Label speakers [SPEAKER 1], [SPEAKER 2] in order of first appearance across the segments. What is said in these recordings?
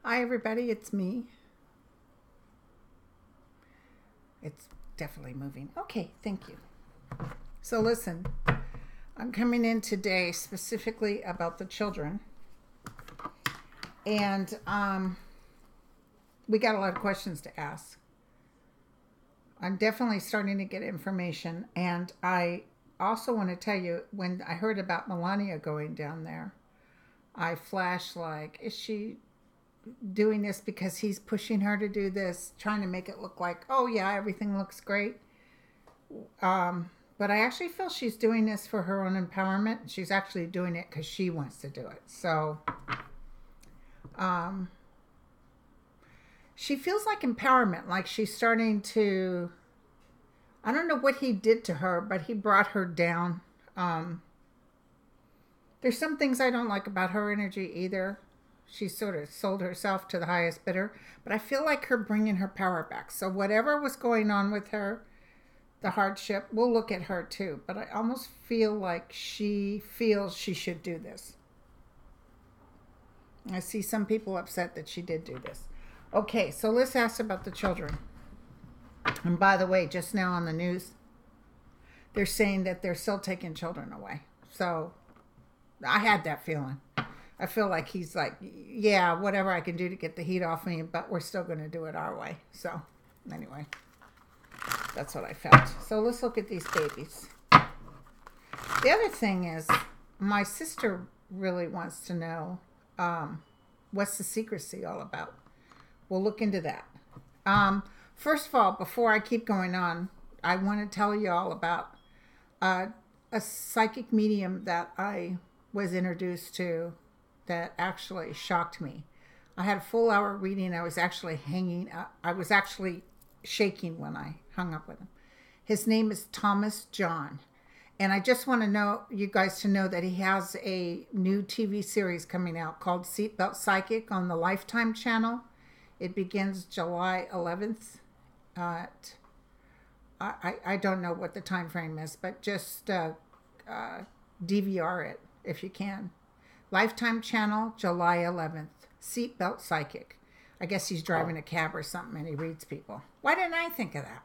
[SPEAKER 1] Hi everybody, it's me. It's definitely moving. Okay, thank you. So listen, I'm coming in today specifically about the children. And we got a lot of questions to ask. I'm definitely starting to get information. And I also want to tell you, when I heard about Melania going down there, I flashed like, is she doing this because he's pushing her to do this, trying to make it look like, oh yeah, everything looks great. But I actually feel she's doing this for her own empowerment. She's actually doing it because she wants to do it. So she feels like empowerment, like she's starting to, I don't know what he did to her, but he brought her down. There's some things I don't like about her energy either. She sort of sold herself to the highest bidder, but I feel like her bringing her power back. So whatever was going on with her, the hardship, we'll look at her too. But I almost feel like she feels she should do this. I see some people upset that she did do this. Okay, so let's ask about the children. And by the way, just now on the news, they're saying that they're still taking children away. So I had that feeling. I feel like he's like, yeah, whatever I can do to get the heat off me, but we're still going to do it our way. So anyway, that's what I felt. So let's look at these babies. The other thing is, my sister really wants to know what's the secrecy all about. We'll look into that. First of all, before I keep going on, I want to tell you all about a psychic medium that I was introduced to that actually shocked me. I had a full hour reading. I was actually hanging up. I was actually shaking when I hung up with him. His name is Thomas John. And I just want to know you guys to know that he has a new TV series coming out called StandUpPsychic on the Lifetime channel. It begins July 11th. I don't know what the time frame is, but just DVR it if you can. Lifetime channel, July 11th. Seatbelt Psychic. I guess he's driving a cab or something and he reads people. Why didn't I think of that?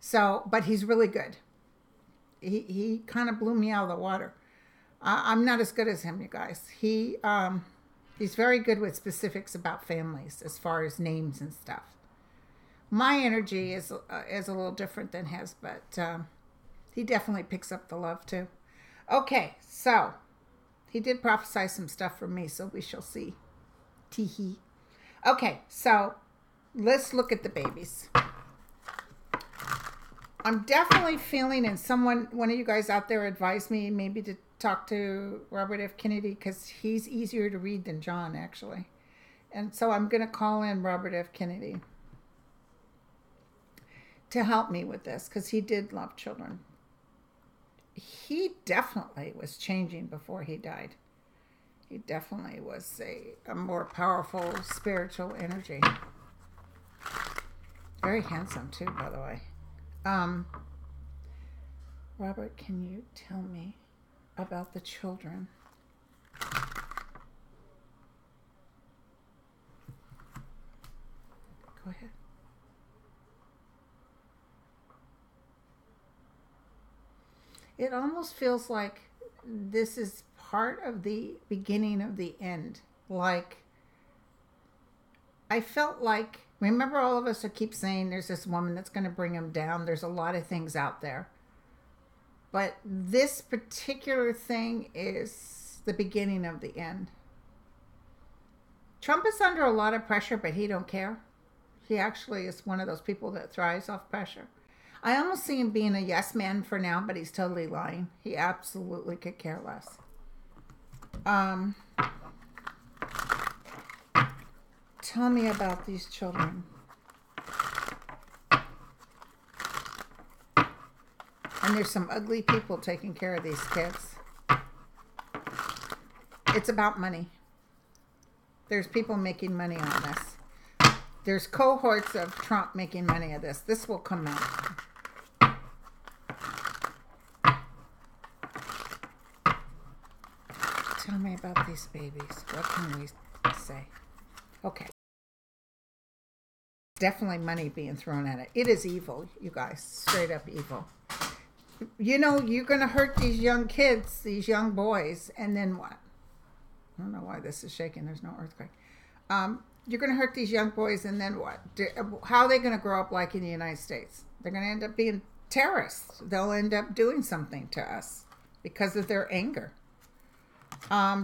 [SPEAKER 1] So, but he's really good. He kind of blew me out of the water. I'm not as good as him, you guys. He's very good with specifics about families as far as names and stuff. My energy is a little different than his, but he definitely picks up the love too. Okay, so he did prophesy some stuff for me, so we shall see. Tee-hee. Okay, so let's look at the babies. I'm definitely feeling, and one of you guys out there advised me maybe to talk to Robert F. Kennedy because he's easier to read than John, actually. And so I'm going to call in Robert F. Kennedy to help me with this because he did love children. He definitely was changing before he died. He definitely was a more powerful spiritual energy. Very handsome too, by the way. Robert, can you tell me about the children? Go ahead. It almost feels like this is part of the beginning of the end. Like, I felt like, remember all of us who keep saying there's this woman that's going to bring him down. There's a lot of things out there. But this particular thing is the beginning of the end. Trump is under a lot of pressure, but he don't care. He actually is one of those people that thrives off pressure. I almost see him being a yes man for now, but he's totally lying. He absolutely could care less. Tell me about these children. And there's some ugly people taking care of these kids. It's about money. There's people making money on this. There's cohorts of Trump making money of this. This will come out. Tell me about these babies. What can we say? Okay. definitely money being thrown at it. It is evil, you guys. Straight up evil. You know, you're going to hurt these young kids, these young boys, and then what? I don't know why this is shaking. There's no earthquake. You're going to hurt these young boys, and then what? How are they going to grow up like in the United States? They're going to end up being terrorists. They'll end up doing something to us because of their anger.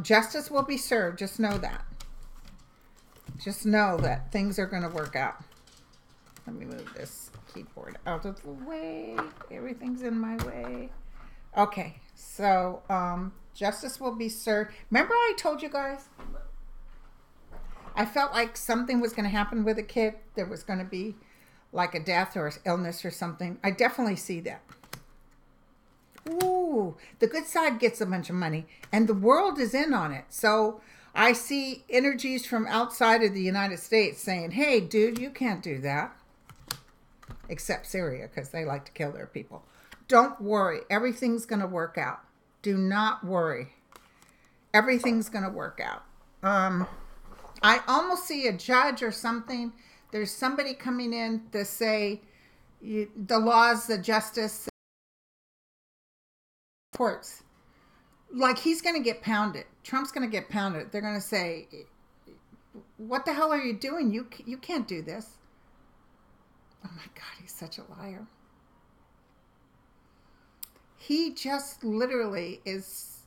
[SPEAKER 1] Justice will be served. Just know that. Just know that things are going to work out. Let me move this keyboard out of the way. Everything's in my way. Okay, so justice will be served. Remember I told you guys? I felt like something was going to happen with a kid. There was going to be like a death or illness or something. I definitely see that. Ooh, the good side gets a bunch of money, and the world is in on it. So I see energies from outside of the United States saying, hey, dude, you can't do that. Except Syria, because they like to kill their people. Don't worry. Everything's going to work out. Do not worry. Everything's going to work out. I almost see a judge or something. There's somebody coming in to say the laws, the justice, courts. Like he's going to get pounded. Trump's going to get pounded. They're going to say, what the hell are you doing? You can't do this. Oh my God, he's such a liar. He just literally is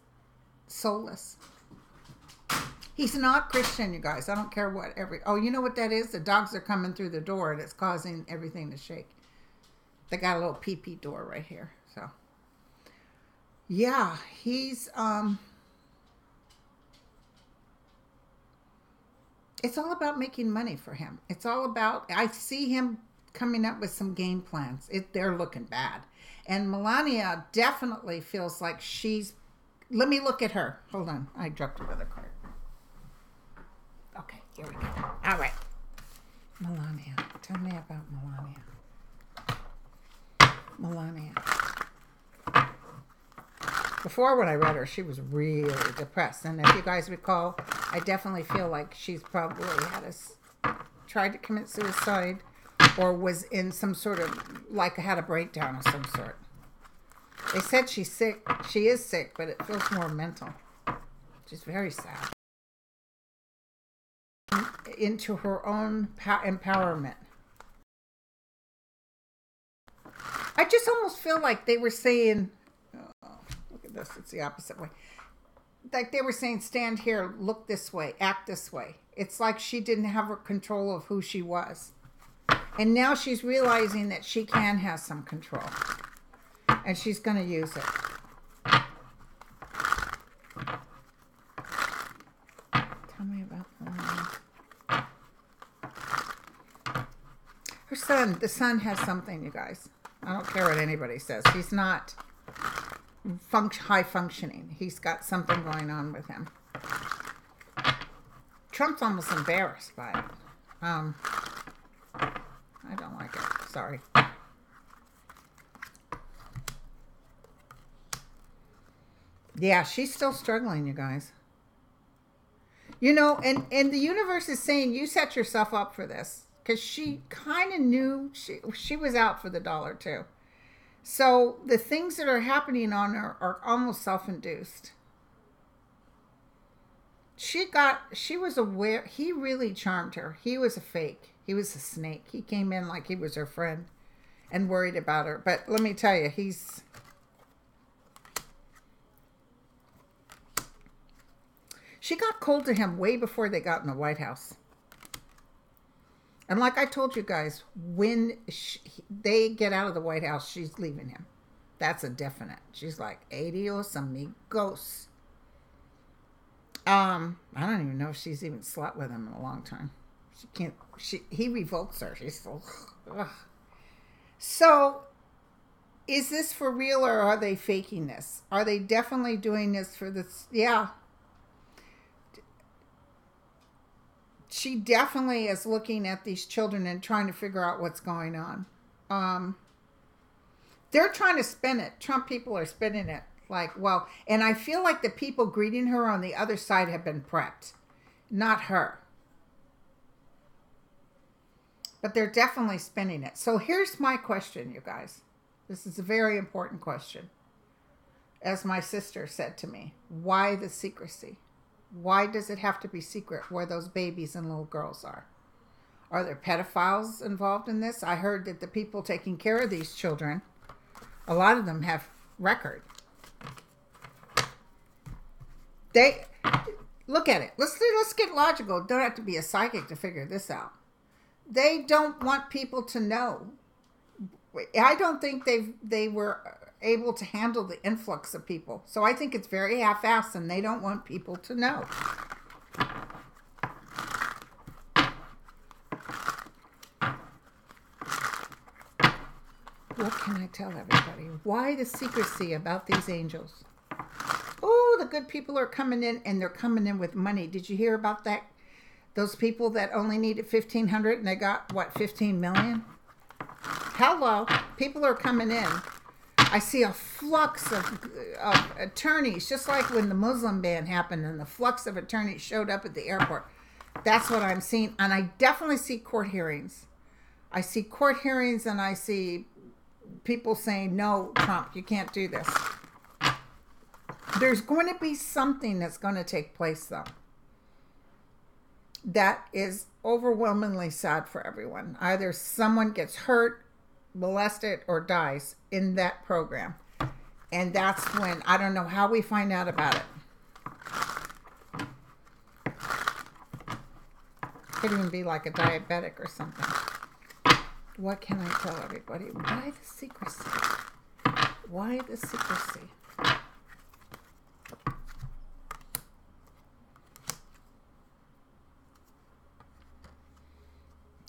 [SPEAKER 1] soulless. He's not Christian, you guys. I don't care what oh, you know what that is? The dogs are coming through the door and it's causing everything to shake. They got a little pee-pee door right here. So, yeah, he's, it's all about making money for him. It's all about, I see him coming up with some game plans. They're looking bad. And Melania definitely feels like she's, let me look at her. Hold on. I dropped another card. Okay, here we go. All right. Melania. Tell me about Melania. Melania. Before when I read her, she was really depressed. And if you guys recall, I definitely feel like she's probably tried to commit suicide or was in some sort of, like had a breakdown of some sort. They said she's sick. She is sick, but it feels more mental. She's very sad. Into her own empowerment. I just almost feel like they were saying, oh, look at this, it's the opposite way. Like they were saying, stand here, look this way, act this way. It's like she didn't have control of who she was. And now she's realizing that she can have some control. And she's going to use it. Tell me about Melania. Her son, the son has something, you guys. I don't care what anybody says. He's not high functioning. He's got something going on with him. Trump's almost embarrassed by it. I don't like it. Sorry. Yeah, she's still struggling, you guys. You know, and the universe is saying you set yourself up for this. Because she kind of knew she was out for the dollar too. So the things that are happening on her are almost self-induced. She was aware. He really charmed her. He was a fake. He was a snake. He came in like he was her friend and worried about her. But let me tell you, she got cold to him way before they got in the White House. And like I told you guys, when they get out of the White House, she's leaving him. That's a definite. She's like, adios amigos. I don't even know if she's even slept with him in a long time. She can't. He revolts her. She's so. Ugh. So, is this for real or are they faking this? Are they definitely doing this for this? Yeah. She definitely is looking at these children and trying to figure out what's going on. They're trying to spin it. Trump people are spinning it. Like, well, and I feel like the people greeting her on the other side have been prepped. Not her. But they're definitely spinning it. So here's my question, you guys. This is a very important question. As my sister said to me, why the secrecy? Why does it have to be secret where those babies and little girls are? Are there pedophiles involved in this? I heard that the people taking care of these children, a lot of them have record. They look at it. Let's get logical. Don't have to be a psychic to figure this out. They don't want people to know. I don't think they were able to handle the influx of people. So I think it's very half-assed, and they don't want people to know. What can I tell everybody? Why the secrecy about these angels? Oh, the good people are coming in, and they're coming in with money. Did you hear about that? Those people that only needed $1,500 and they got, what, $15 million? Hello. People are coming in. I see a flux of attorneys, just like when the Muslim ban happened and the flux of attorneys showed up at the airport. That's what I'm seeing. And I definitely see court hearings. I see court hearings, and I see people saying, no, Trump, you can't do this. There's going to be something that's going to take place, though, that is overwhelmingly sad for everyone. Either someone gets hurt, molested, or dies in that program. And that's when, I don't know how we find out about it. Could even be like a diabetic or something. What can I tell everybody? Why the secrecy? Why the secrecy?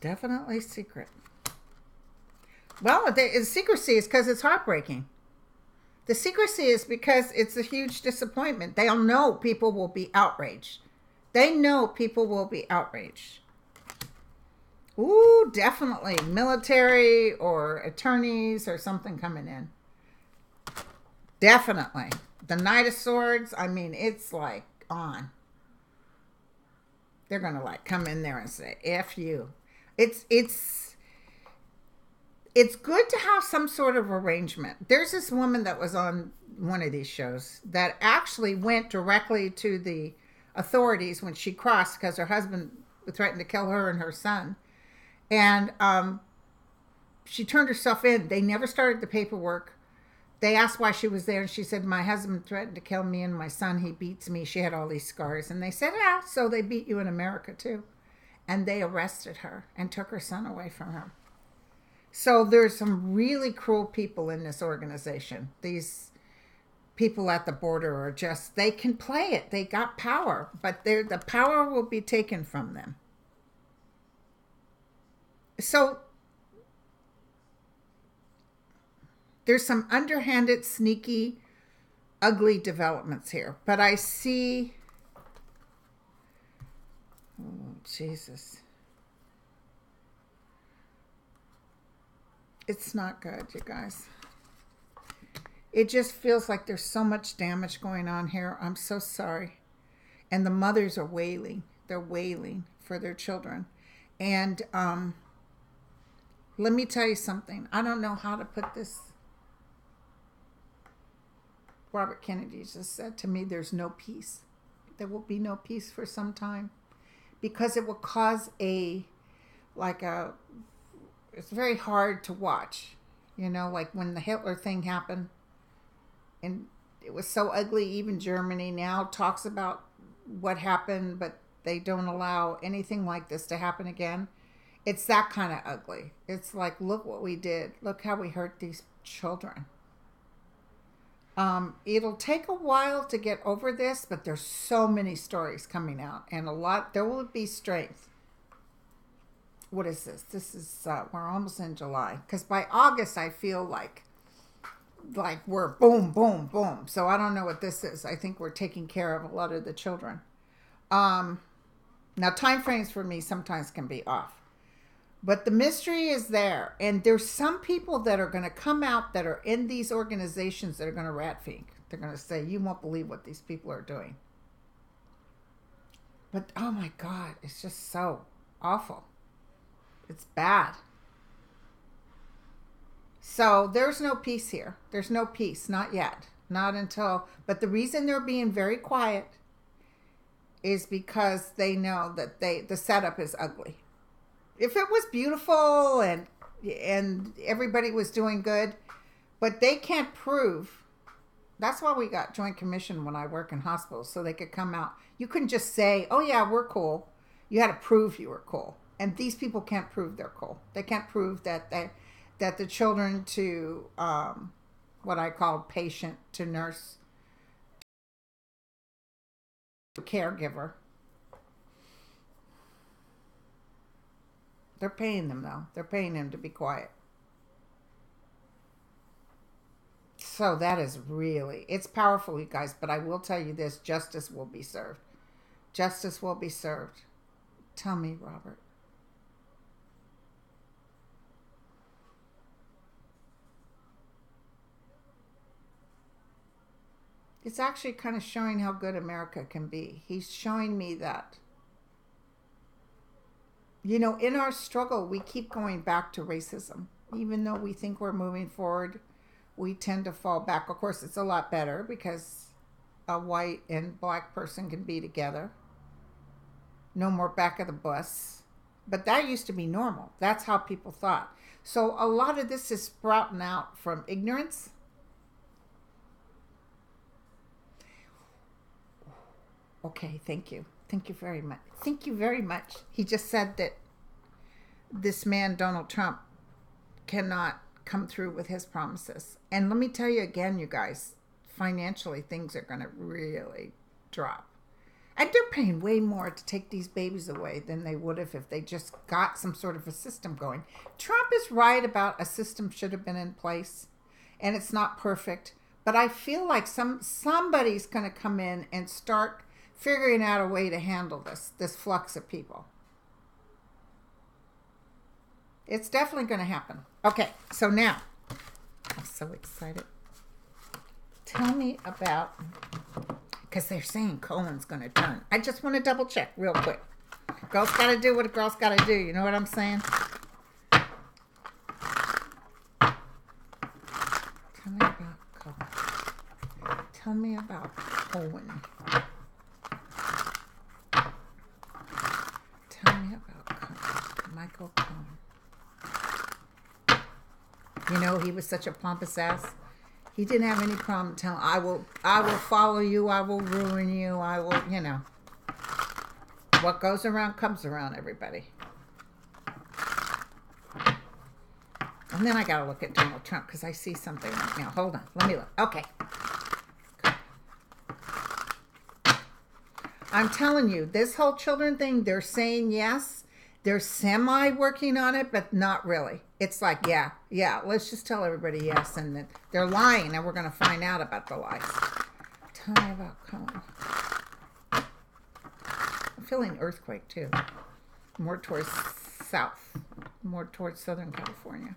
[SPEAKER 1] Definitely secret. Well, the secrecy is because it's heartbreaking. The secrecy is because it's a huge disappointment. They'll know people will be outraged. They know people will be outraged. Ooh, definitely. Military or attorneys or something coming in. Definitely. The Knight of Swords, I mean, it's like on. They're going to like come in there and say, F you. It's good to have some sort of arrangement. There's this woman that was on one of these shows that actually went directly to the authorities when she crossed because her husband threatened to kill her and her son. And she turned herself in. They never started the paperwork. They asked why she was there, and she said, my husband threatened to kill me and my son. He beats me. She had all these scars. And they said, yeah, so they beat you in America too. And they arrested her and took her son away from her. So there's some really cruel people in this organization. These people at the border are just, they can play it. They got power, but the power will be taken from them. So there's some underhanded, sneaky, ugly developments here. But I see, oh, Jesus. It's not good, you guys. It just feels like there's so much damage going on here. I'm so sorry. And the mothers are wailing. They're wailing for their children. And let me tell you something. I don't know how to put this. Robert Kennedy just said to me, there's no peace. There will be no peace for some time. Because it will cause it's very hard to watch. You know, like when the Hitler thing happened. And it was so ugly. Even Germany now talks about what happened, but they don't allow anything like this to happen again. It's that kind of ugly. It's like, look what we did. Look how we hurt these children. It'll take a while to get over this, but there's so many stories coming out, and there will be strength. What is this? This is, we're almost in July. Because by August, I feel like we're boom, boom, boom. So I don't know what this is. I think we're taking care of a lot of the children. Now, time frames for me sometimes can be off. But the mystery is there. And there's some people that are going to come out that are in these organizations that are going to rat fink. They're going to say, you won't believe what these people are doing. But, oh my God, it's just so awful. It's bad. So there's no peace here. There's no peace. Not yet. Not until... But the reason they're being very quiet is because they know that the setup is ugly. If it was beautiful and everybody was doing good, but they can't prove. That's why we got Joint Commission when I work in hospitals, so they could come out. You couldn't just say, oh yeah, we're cool. You had to prove you were cool. And these people can't prove they're cool. They can't prove that the children to what I call patient to nurse to caregiver. They're paying them though. They're paying them to be quiet. So that is really, it's powerful, you guys, but I will tell you this, justice will be served. Justice will be served. Tell me, Robert. It's actually kind of showing how good America can be. He's showing me that. You know, in our struggle, we keep going back to racism. Even though we think we're moving forward, we tend to fall back. Of course, it's a lot better because a white and black person can be together. No more back of the bus. But that used to be normal. That's how people thought. So a lot of this is sprouting out from ignorance. Okay, thank you. Thank you very much. Thank you very much. He just said that this man, Donald Trump, cannot come through with his promises. And let me tell you again, you guys, financially, things are going to really drop. And they're paying way more to take these babies away than they would have if they just got some sort of a system going. Trump is right about a system should have been in place, and it's not perfect. But I feel like somebody's going to come in and start figuring out a way to handle this flux of people. It's definitely going to happen. Okay, so now, I'm so excited. Tell me about, because they're saying Cohen's going to turn. I just want to double check real quick. Girl's got to do what a girl's got to do. You know what I'm saying? Tell me about Cohen. Tell me about Cohen. Tell me about Cohen. Michael Cohen. You know, he was such a pompous ass. He didn't have any problem telling, I will follow you, I will ruin you, I will, you know. What goes around comes around, everybody. And then I got to look at Donald Trump because I see something right now. Hold on, let me look. Okay. I'm telling you, this whole children thing, they're saying yes. They're semi-working on it, but not really. It's like, yeah, let's just tell everybody yes. And then they're lying, and we're going to find out about the lies. Tell me about Cohen. I'm feeling earthquake, too. More towards south. More towards Southern California.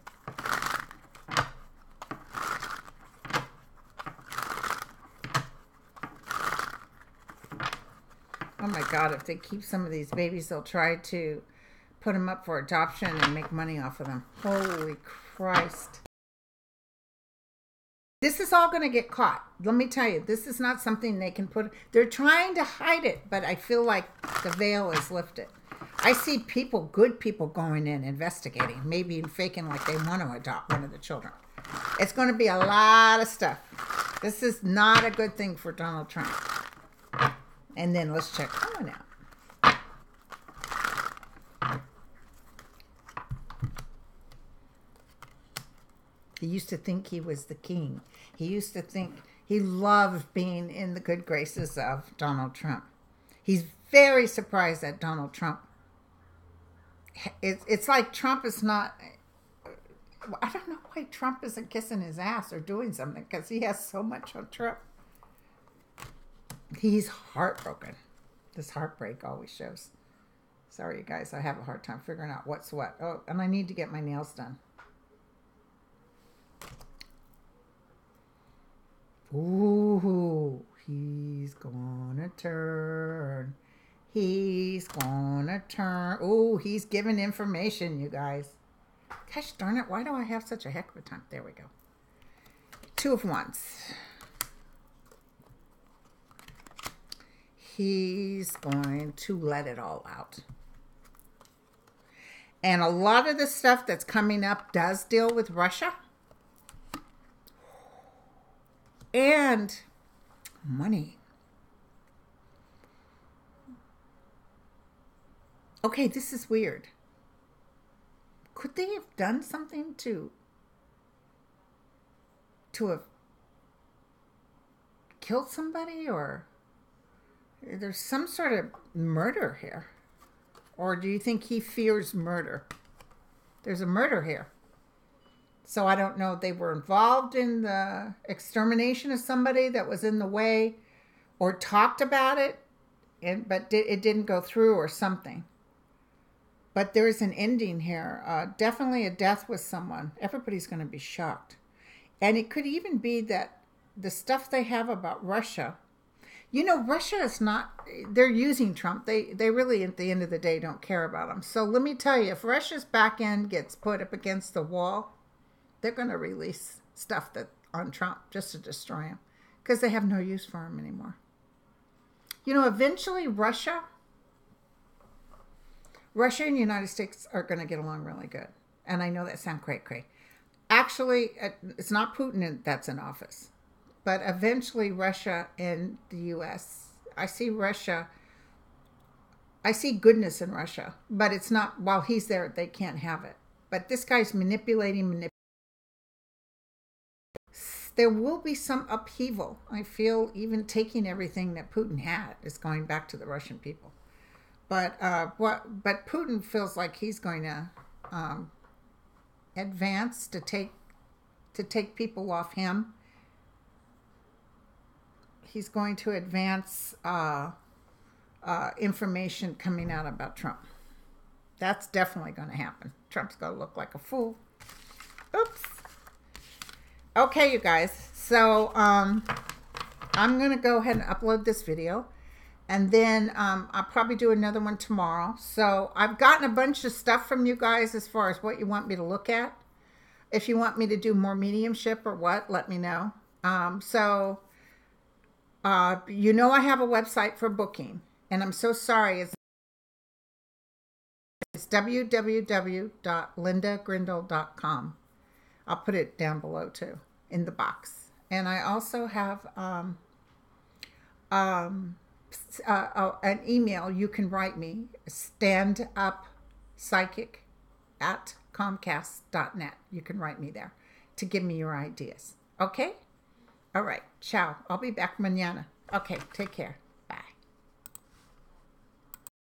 [SPEAKER 1] Oh, my God. If they keep some of these babies, they'll try to put them up for adoption and make money off of them. Holy Christ. This is all going to get caught. Let me tell you, this is not something they can put. They're trying to hide it, but I feel like the veil is lifted. I see people, good people, going in, investigating, maybe even faking like they want to adopt one of the children. It's going to be a lot of stuff. This is not a good thing for Donald Trump. And then let's check Cohen out. He used to think he was the king. He used to think he loved being in the good graces of Donald Trump. He's very surprised that Donald Trump. It's like Trump is not. I don't know why Trump isn't kissing his ass or doing something because he has so much on Trump. He's heartbroken. This heartbreak always shows. Sorry, you guys. I have a hard time figuring out what's what. Oh, and I need to get my nails done. Ooh, he's gonna turn. He's gonna turn. Oh, he's giving information, you guys. Gosh darn it, why do I have such a heck of a time? There we go. Two of Wands. He's going to let it all out. And a lot of the stuff that's coming up does deal with Russia. And money. Okay, this is weird. Could they have done something to have killed somebody, or there's some sort of murder here? Or do you think he fears murder? There's a murder here. So I don't know if they were involved in the extermination of somebody that was in the way, or talked about it, but it didn't go through or something. But there's an ending here. Definitely a death with someone. Everybody's going to be shocked. And it could even be that the stuff they have about Russia, you know, Russia is not, they're using Trump. They really, at the end of the day, don't care about him. So let me tell you, if Russia's back end gets put up against the wall, they're going to release stuff on Trump just to destroy him, because they have no use for him anymore. You know, eventually Russia and the United States are going to get along really good. And I know that sounds cray-cray. Actually, it's not Putin that's in office. But eventually Russia and the U.S., I see goodness in Russia. But it's not, while he's there, they can't have it. But this guy's manipulating. There will be some upheaval. I feel even taking everything that Putin had is going back to the Russian people. But Putin feels like he's going to advance to take people off him. He's going to advance information coming out about Trump. That's definitely going to happen. Trump's going to look like a fool. Oops. Okay, you guys. So I'm going to go ahead and upload this video. And then I'll probably do another one tomorrow. So I've gotten a bunch of stuff from you guys as far as what you want me to look at. If you want me to do more mediumship or what, let me know. You know I have a website for booking. And I'm so sorry. It's www.lindagrindle.com. I'll put it down below too, in the box. And I also have an email you can write me, StandUpPsychic@comcast.net. You can write me there to give me your ideas. Okay? All right. Ciao. I'll be back mañana. Okay. Take care.